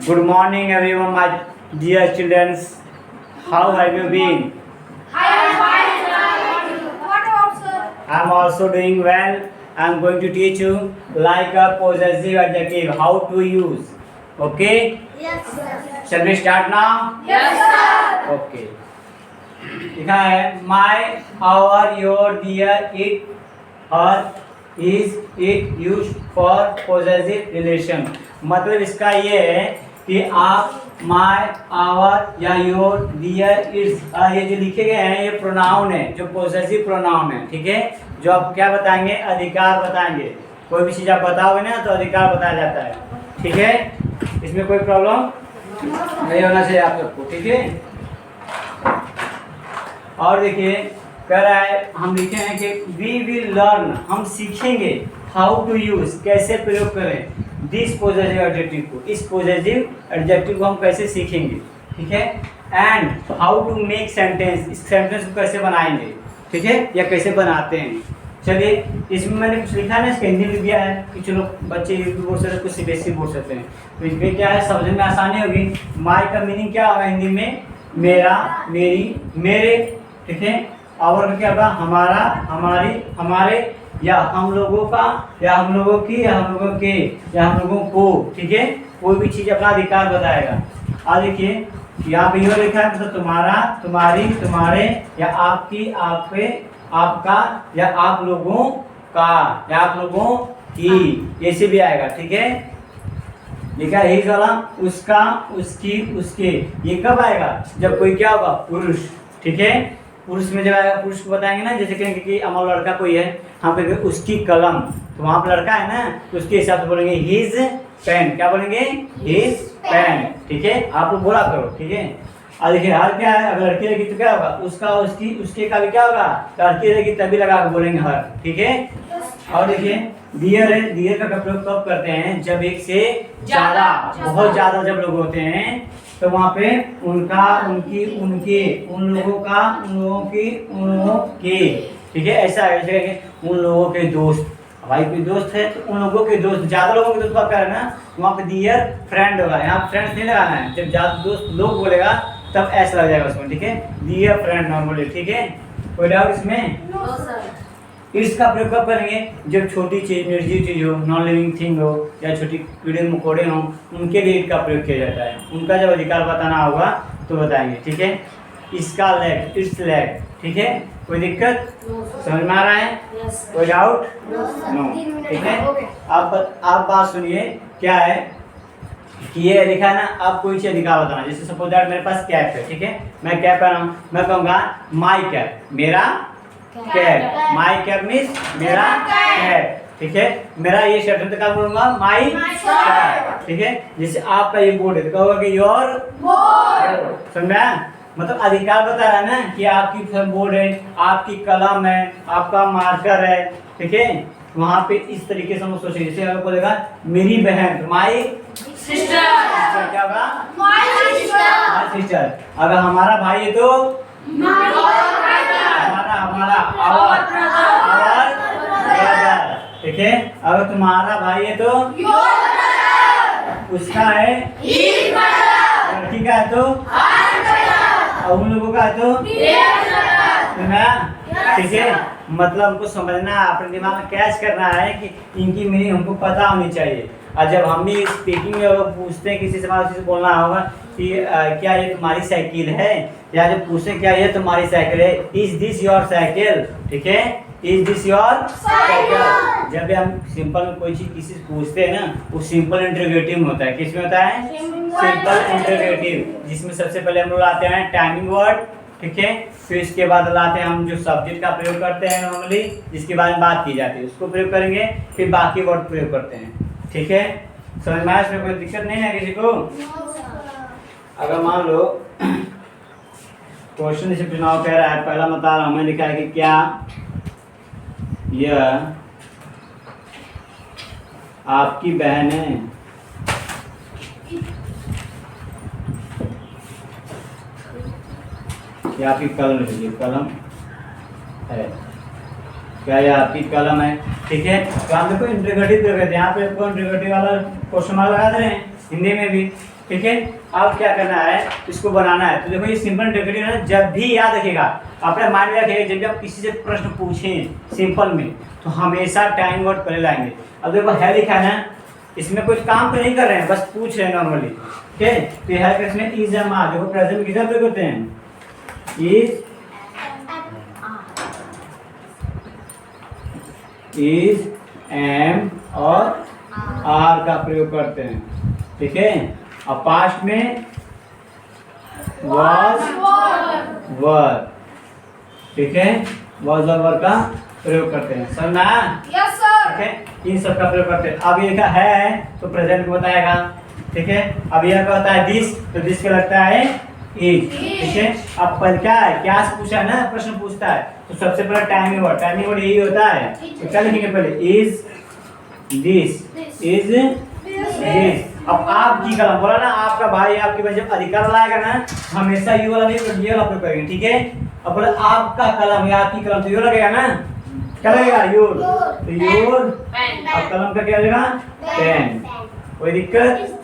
Good morning, everyone, my dear children. How have you been? I am fine, sir. What about sir? I am also doing well. I am going to teach you like a possessive adjective, how to use. Okay? Yes, sir. Shall we start now? Yes, sir. Okay. लिखा है my, our, your, their, it, her, is, it used for possessive relation. मतलब इसका ये है कि आप my, our या your, their, its ये जो लिखे गए हैं ये प्रोनाउन है, जो पोजेसिव प्रोनाउन है, ठीक है। जो आप क्या बताएंगे, अधिकार बताएंगे। कोई भी चीज़ आप बताओगे ना तो अधिकार बताया जाता है, ठीक है। इसमें कोई प्रॉब्लम नहीं होना चाहिए आप सबको, ठीक है। और देखिए कह रहा है, हम लिखे हैं कि वी विल लर्न, हम सीखेंगे हाउ टू यूज, कैसे प्रयोग करें दिस पॉजिटिव एडजेक्टिव को, इस पॉजिटिव एडजेक्टिव को हम कैसे सीखेंगे, ठीक है। And how to make sentence, इस सेंटेंस को कैसे बनाएंगे, ठीक है, या कैसे बनाते हैं। चलिए इसमें मैंने कुछ लिखा है ना, इसका हिंदी लिख दिया है कि चलो बच्चे यूपी बोल सकते हैं, कुछ सीबीएसई बोल सकते हैं, तो इसमें क्या है समझने में आसानी होगी। माई का मीनिंग क्या होगा हिंदी में, मेरा, मेरी, मेरे, ठीक है। और क्या होगा, हमारा, हमारी, हमारे, या हम लोगों का, या हम लोगों की, या हम लोगों के, या हम लोगों को, ठीक है। कोई भी चीज़ अपना अधिकार बताएगा। और देखिए यहाँ पे यो लिखा है, मतलब तुम्हारा, तुम्हारी, तुम्हारे, या आपकी, आपके, आपका, या आप लोगों का, या आप लोगों की, ऐसे भी आएगा, ठीक है। लिखा है हिज वाला, उसका, उसकी, उसके, ये कब आएगा, जब कोई क्या होगा, पुरुष, ठीक है। पुरुष में जब आएगा, पुरुष को बताएंगे ना, जैसे कहेंगे कि हमारा लड़का कोई है, हम कहेंगे उसकी कलम, तो वहाँ पर लड़का है ना, तो उसके हिसाब से बोलेंगे हिज पेन, क्या बोलेंगे, हिज पेन, ठीक है। आप लोग बोला करो, ठीक है। और देखिए हर क्या है, अगर लड़की रहेगी तो क्या होगा, उसका, उसकी, उसके का भी क्या होगा, लड़की रहेगी तभी लगा के बोलेंगे हर, ठीक है। और देखिए डियर है, डियर का प्रयोग कब करते हैं, जब एक से ज़्यादा, बहुत ज़्यादा जब लोग होते हैं तो वहाँ पे उनका, उनकी, उनके, उन लोगों का, उन लोगों की, उन लोगों के, ठीक है। ऐसा है जैसे उन लोगों के दोस्त, भाई कोई दोस्त है तो उन लोगों के दोस्त, ज़्यादा लोगों के दोस्त बात कर रहे हैं ना, वहाँ पे डियर फ्रेंड होगा, यहाँ फ्रेंड्स नहीं लगाना है। जब ज़्यादा दोस्त लोग बोलेगा तब ऐसा लग जाएगा उसमें, ठीक है। डियर फ्रेंड नॉर्मली, ठीक है। कोई डाउट इसमें? No sir. इसका प्रयोग कब करेंगे, जब छोटी चीज़, निर्जीव चीज़ हो, नॉन लिविंग थिंग हो, या छोटी कीड़े मकोड़े हों, उनके लिए इसका प्रयोग किया जाता है। उनका जब अधिकार बताना होगा तो बताएंगे, ठीक है। इसका लेग, इट्स लेग, ठीक है। कोई दिक्कत समझ में आ रहा है? कोई डाउट? नो, ठीक है। आप बात सुनिए, क्या है कि ये लिखा है ना, आप कोई चीज़ अधिकार बताना। जैसे सपोज दैट मेरे पास कैप है, ठीक है, मैं कैप पहना हूँ, मैं कहूँगा माई कैप, मेरा कैप, माई कैप मीन्स मेरा कैप, ठीक है। मेरा ये शर्ट है, क्या बोलूँगा, माई कैप, ठीक है। जैसे आपका ये बोर्ड है तो कहोगे कि योर बोर्ड, समझा। मतलब अधिकार बता रहा है ना कि आपकी बोर्ड है, आपकी कलम है, आपका मार्कर है, ठीक है। वहाँ पे इस तरीके से हम सोचेंगे, जैसे अगर बोलेगा मेरी बहन, माई सिस्टर, क्या होगा, माई सिस्टर। अगर हमारा भाई है तो हमारा आवर ब्रदर, ठीक है। अगर तुम्हारा भाई है तो उसका है, लड़की का है तो, और उन लोगों का है तो, ठीक है। मतलब हमको समझना, अपने दिमाग में कैच करना है कि इनकी मीनिंग हमको पता होनी चाहिए। और जब हम भी स्पीकिंग में पूछते हैं किसी से बोलना होगा कि क्या ये तुम्हारी साइकिल है, या जब पूछते क्या ये तुम्हारी साइकिल है, इज दिस योर साइकिल, ठीक है, इज दिस योर साइकिल। जब भी हम सिंपल में कोई चीज़ किसी से पूछते हैं ना, वो सिंपल इंटरोगेटिव में होता है। किसमें होता है, सिंपल इंटरोगेटिव, जिसमें सबसे पहले हम लोग लाते हैं टाइमिंग वर्ड, ठीक है। फिर इसके बाद लाते हैं हम जो सब्जेक्ट का प्रयोग करते हैं नॉर्मली, जिसके बारे में बात की जाती है, उसको प्रयोग करेंगे, फिर बाकी वर्ड प्रयोग करते हैं, ठीक है। समझ में आया? इसमें कोई दिक्कत नहीं है किसी को? अगर मान लो क्वेश्चन जैसे चुनाव कह रहा है, पहला बता रहा हूँ मैं, लिखा है कि क्या यह आपकी बहन है, क्या आपकी कलम है, कलम है, क्या ये आपकी कलम है, ठीक है। तो आप देखो इंटरोगेटिव कर रहे थे, यहाँ पे इंटरोगेटिव वाला क्वेश्चन मार्क लगा दे रहे हैं हिंदी में भी, ठीक है। अब क्या करना है, इसको बनाना है। तो देखो ये सिंपल इंटरोगेटिव है, जब भी याद रखेगा अपने माइंड में रखिएगा, जब भी आप किसी से प्रश्न पूछें सिंपल में तो हमेशा टाइम वर्ड पहले लाएंगे। अब देखो है लिखा है ना, इसमें कुछ काम तो नहीं कर रहे हैं, बस पूछ रहे हैं नॉर्मली, ठीक है। तो ये है इसमें इज एम आर, देखो प्रेजेंट में किधर प्रयोग करते हैं, इज एम और आर का प्रयोग करते हैं, ठीक है। अब पास्ट में was were, ठीक है, was और were का प्रयोग करते हैं, समझना, Yes, sir. ठीक है। इन सब का प्रयोग करते हैं। अब ये लिखा है तो प्रेजेंट को बताएगा, ठीक है। अब यह क्या होता है दिस, तो दिस का लगता है इज, ठीक है। अब पर क्या है, क्या से पूछा है ना, प्रश्न पूछता है तो सबसे पहले टाइमिंग वर्ड यही होता है। तो क्या लिखेंगे पहले, इज दिस, इज दिस। अब आपकी कलम बोला ना, आपका भाई आपकी बहन जब अधिकार लाएगा ना, हमेशा यू वाला नहीं ये वाला प्रयोग करेंगे, ठीक है। अब बोला आपका कलम या आपकी कलम, तो यू लगेगा ना, क्या लगेगा, योर, तो योर। अब कलम का क्या लगेगा, पेन। कोई दिक्कत,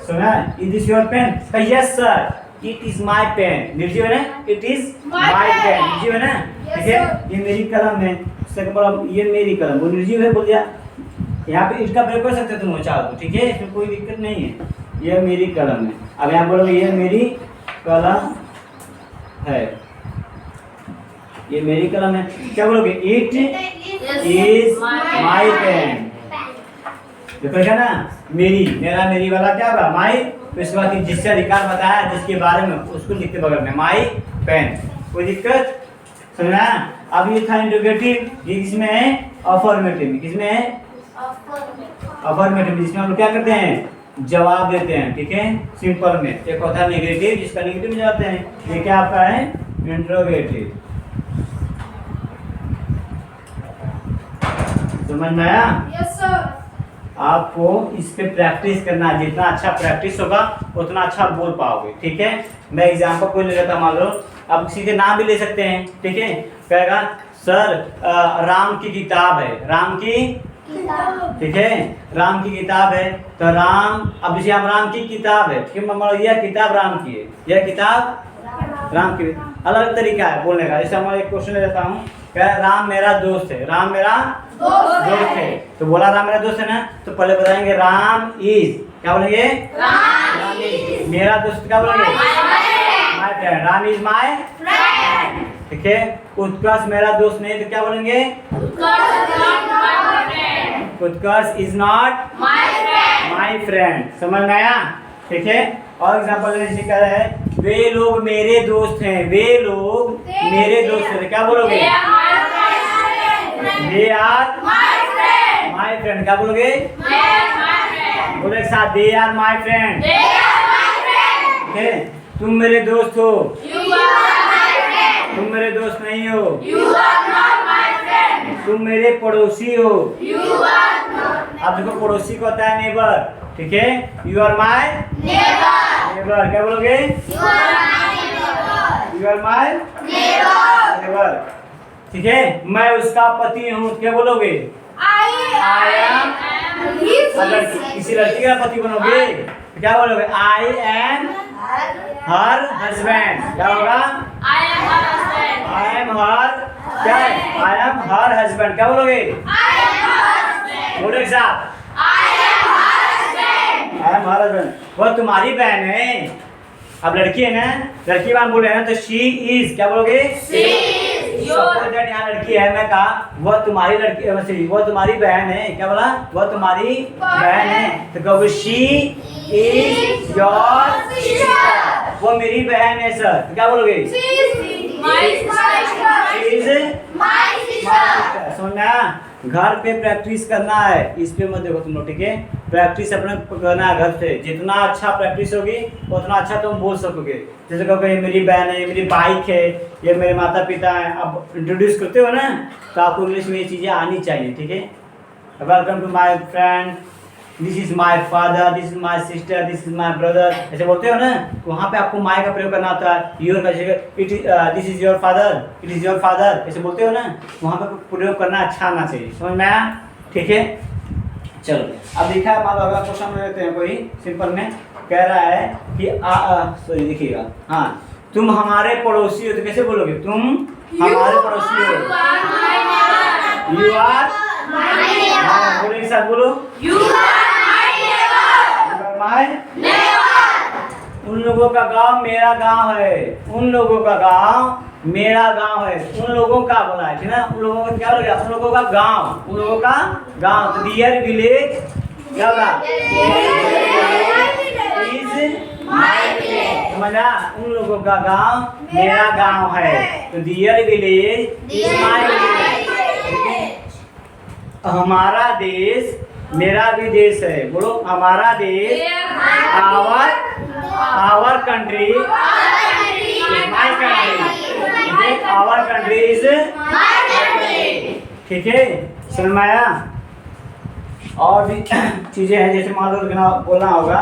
सुना, is this your pen, yes sir it is my pen, निर्जीव है ना, इट इज माय पेन, निर्जीव है ना, ठीक है। ये मेरी कलम है, सेकंड बोला ये मेरी कलम, वो निर्जीव है, बोल दिया। यहाँ पे इसका प्रयोग कर सकते हो तुम चाहो तो, ठीक है, इसमें कोई दिक्कत नहीं है। ये मेरी कलम है, अब यहाँ बोलोगे ये मेरी कलम है, ये मेरी कलम है, क्या बोलोगे, इट इज माय पेन। देखो क्या ना, मेरी, मेरा, मेरी वाला क्या होगा, माई। तो इसके बाद जिससे अधिकार बताया जिसके बारे में, उसको लिखते बगल में माई पेन, कोई दिक्कत, समझना। अब ये था इंटरोगेटिव, ये किसमें है, अफर्मेटिव, किसमें है, अफर्मेटिव, जिसमें हम लोग क्या करते हैं, जवाब देते हैं, ठीक है, सिंपल में। एक होता है नेगेटिव, जिसका नेगेटिव में जवाब देते हैं, ये क्या आपका है, इंटरोगेटिव। समझ में आया? Yes, sir. आपको इस पे प्रैक्टिस करना है, जितना अच्छा प्रैक्टिस होगा उतना अच्छा बोल पाओगे, ठीक है। मैं एग्जाम्पल कोई ले लेता, मान लो आप किसी के नाम भी ले सकते हैं, ठीक है। कहेगा सर राम की किताब है, राम की, ठीक है, राम की किताब है, तो राम, अब जैसे हम राम की किताब है, ठीक है, यह किताब राम की है, यह किताब राम की। अलग तरीका है बोलने का। जैसे हमारा एक क्वेश्चन ले लेता हूँ, कह राम मेरा दोस्त है, राम मेरा दोस्त है, तो बोला राम मेरा दोस्त है ना, तो पहले बताएंगे राम इज, क्या बोलेंगे, राम इज मेरा दोस्त, क्या बोलेंगे, my friend, Ram is my friend, ठीक है। उत्कर्ष मेरा दोस्त नहीं, तो क्या बोलेंगे, उत्कर्ष इज नॉट माय फ्रेंड, समझ में आया, ठीक है। और एग्जांपल जैसे कह रहे हैं, वे लोग मेरे दोस्त हैं, वे लोग मेरे दोस्त हैं, क्या बोलोगे, दे आर माय फ्रेंड, क्या बोलोगे, बोलो एक साथ, दे आर माय फ्रेंड, ठीक है। तुम मेरे दोस्त हो, तुम मेरे दोस्त नहीं हो, तुम मेरे पड़ोसी हो, अब देखो पड़ोसी को होता है नेबर, ठीक है, यू आर माय नेबर, क्या बोलोगे, यू आर माय नेबर, ठीक है। मैं उसका पति हूँ, क्या बोलोगे, आई एम, अगर किसी लड़की का पति बनोगे तो क्या बोलोगे, आई एम हर हस्बैंड, क्या होगा, आई एम हर, क्या है, आई एम हर हस्बैंड, क्या बोलोगे, बोलो एक साथ, आई एम हर हस्बैंड। वह तुम्हारी बहन है, अब लड़की है ना, लड़की बात बोल रहे हैं ना, तो शी इज, क्या बोलोगे, यहाँ लड़की है, मैं कहा वह तुम्हारी लड़की, वह तुम्हारी बहन है, क्या बोला, वह तुम्हारी बहन है, तो कहोगे शी इज योर सिस्टर, वो मेरी बहन है सर, तो क्या बोलोगे, सुनना। घर पे प्रैक्टिस करना है, इस पे मत देखो तुम लोग, ठीक है। प्रैक्टिस अपने करना है घर से, जितना अच्छा प्रैक्टिस होगी उतना अच्छा तुम बोल सकोगे। जैसे कहोगे ये मेरी बहन है, ये मेरी बाइक है, ये मेरे माता पिता हैं, अब इंट्रोड्यूस करते हो ना, तो आपको इंग्लिश में ये चीज़ें आनी चाहिए, ठीक है। Welcome to my friend, this is my father, this is my sister, this is my brother, ऐसे बोलते हो ना, तो वहाँ पे आपको माय का प्रयोग करना होता है। योर का जगह it, this is your father, it is your father, ऐसे बोलते हो ना, वहाँ पे प्रयोग करना अच्छा आना चाहिए, समझ में आया, ठीक है। चलो अब देखा है, मान लो अगला क्वेश्चन ले लेते हैं कोई सिंपल में, कह रहा है कि सॉरी देखिएगा, हाँ तुम हमारे पड़ोसी हो, तो कैसे बोलोगे? तुम हमारे पड़ोसी हो। यू आर, हाँ बोलो एक साथ बोलो, यू आर माय नेबर। उन लोगों का गांव मेरा गांव है, उन लोगों का गांव मेरा गांव है। उन लोगों का बोला है ना, उन लोगों का क्या हो गया? उन लोगों का गांव, उन लोगों का गांव। तो डियर विलेज क्या होगा? समझा? उन लोगों का गांव मेरा गांव है, तो dear village is my village. हमारा देश मेरा भी देश है, बोलो हमारा देश, our country is my country, our country is my country. ठीक है, समझ में आया? और भी चीजें हैं, जैसे मान लो बोलना होगा,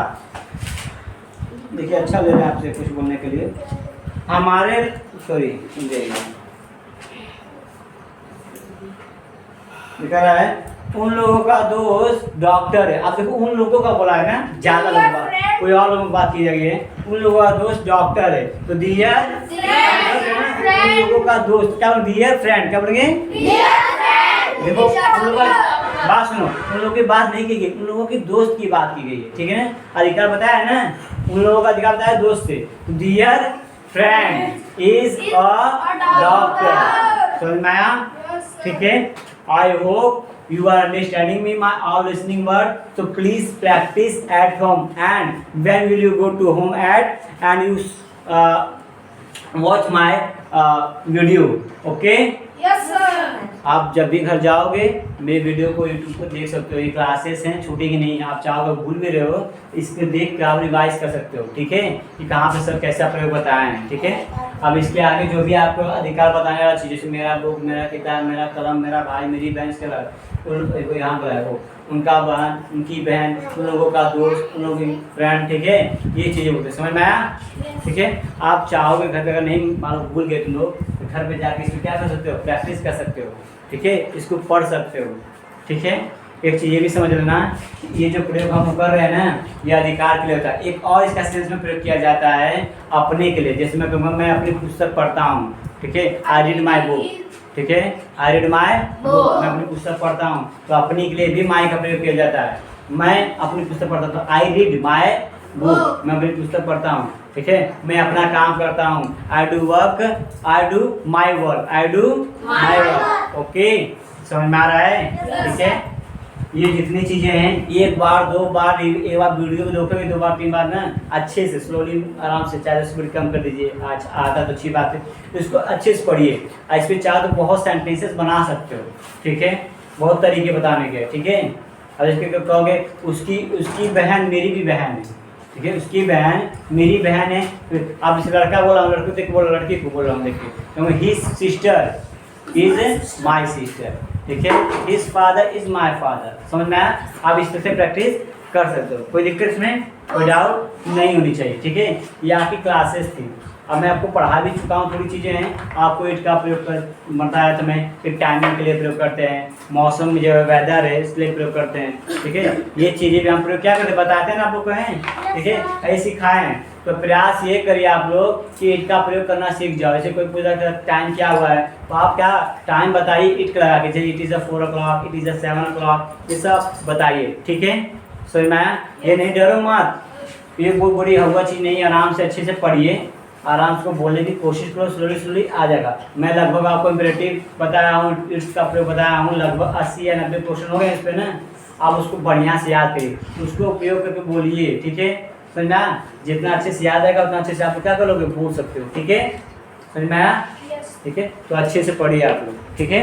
देखिए अच्छा ले रहे हैं आपसे कुछ बोलने के लिए। हमारे लिखा रहा है उन लोगों का दोस्त डॉक्टर है। आप देखो उन लोगों का बोला है ना, ज्यादा लोग बात, कोई और लोगों बात की जाएगी। उन लोगों का दोस्त डॉक्टर है, तो डियर उन लोगों का दोस्त क्या बोलेंगे? डियर फ्रेंड क्या बोलेंगे? देखो उन लोगों का बात सुनो, उन लोगों की बात नहीं की गई, उन लोगों की दोस्त की बात की गई है। ठीक है ना, अधिकार बताया है ना, उन लोगों का अधिकार बताया दोस्त से। Dear friend is a doctor. समझ में आया? ठीक है, I hope you are understanding me, my all listening word. So please practice at home, and when will you go to home and you watch my video? Okay? Yes sir. आप जब भी घर जाओगे मेरे वीडियो को YouTube पर देख सकते हो। ये क्लासेस हैं, छूटेगी नहीं। आप चाहोगे भूल भी रहे हो, इसको देख कर आप रिवाइज कर सकते हो। ठीक है, कि कहाँ पे सब कैसा प्रयोग बताए हैं। ठीक है, अब इसके आगे जो भी आपको अधिकार बताने वाला चीज़, जैसे मेरा बुक, मेरा किताब, मेरा कलम, मेरा भाई, मेरी बहन, इसके यहाँ पर है वो, उनका बहन, उनकी बहन, उन लोगों का दोस्त, उन लोगों की फ्रेंड। ठीक है, ये चीज़ें बोलते हैं। समझ में आया? ठीक है, आप चाहोगे घर पे, अगर नहीं मानो भूल गए तुम लोग, तो घर पे जाके इसको क्या कर सकते हो? प्रैक्टिस कर सकते हो। ठीक है, इसको पढ़ सकते हो। ठीक है, एक चीज़ ये भी समझ लेना, ये जो प्रयोग हम कर रहे हैं ना, ये अधिकार के लिए होता है। एक और इसका सेंस में प्रयोग किया जाता है अपने के लिए। जैसे मैं कहूँगा मैं अपनी पुस्तक पढ़ता हूँ। ठीक है, आई रीड माई बुक। ठीक है, आई रीड माई बुक, मैं अपनी पुस्तक पढ़ता हूँ। तो अपने के लिए भी माई का प्रयोग किया जाता है। मैं अपनी पुस्तक पढ़ता हूँ, तो आई रीड माई बुक, मैं अपनी पुस्तक पढ़ता हूँ। ठीक है, मैं अपना काम करता हूँ, I do work, I do my work, I do my work. Okay, समझ में आ रहा है? ठीक है, ये जितनी चीज़ें हैं, एक बार दो बार, एक बार वीडियो को देखोगे, दो बार तीन बार ना, अच्छे से स्लोली आराम से, चाहे स्पीड कम कर दीजिए। आज आता तो अच्छी बात है, तो इसको अच्छे से पढ़िए। इस पर चाहे तो बहुत सेंटेंसेस बना सकते हो। ठीक है, बहुत तरीके बताने के। ठीक है, अब इसके कहोगे उसकी बहन मेरी भी बहन है। ठीक है, उसकी बहन मेरी बहन है। आप इसे लड़का बोला, लड़के देख बोला, लड़की को बोल रहा हूँ, देखिए क्योंकि his sister is my sister. ठीक है, his father is my father. समझ में आया? आप इस तरह से प्रैक्टिस कर सकते हो, कोई दिक्कत इसमें, कोई डाउट नहीं होनी चाहिए। ठीक है, ये आपकी क्लासेस थी। अब मैं आपको पढ़ा भी चुका हूँ, थोड़ी चीज़ें हैं आपको इसका प्रयोग कर बताया था मैं। फिर टाइमिंग के लिए प्रयोग करते हैं, मौसम में जो वेदर है इसलिए प्रयोग करते हैं। ठीक है, ये चीज़ें भी हम प्रयोग क्या करते बताते हैं ना आप लोग को हैं। ठीक है, ऐसे सिखाए हैं, तो प्रयास ये करिए आप लोग कि इसका प्रयोग करना सीख जाओ। जैसे कोई पूछा टाइम क्या हुआ है, तो आप क्या टाइम बताइए इट लगा के, जैसे it is 4 o'clock, it is 7 o'clock, ये सब बताइए। ठीक है, समझ में आया? ये नहीं डरो मत, ये कोई बुरी हुआ चीज़ नहीं, आराम से अच्छे से पढ़िए, आराम से बोलने की कोशिश करो, स्लोली आ जाएगा। मैं लगभग आपको इम्परेटिव बताया हूँ, इट्स का प्रयोग बताया हूँ, लगभग 80 या 90% हो गए इस पर ना। आप उसको बढ़िया से याद करिए, उसको उपयोग करके बोलिए। ठीक है, समझना? जितना अच्छे से याद आएगा उतना अच्छे से आप क्या करोगे, बोल सकते हो। ठीक है, समझ में आया? ठीक है, तो अच्छे से पढ़िए आप लोग। ठीक है।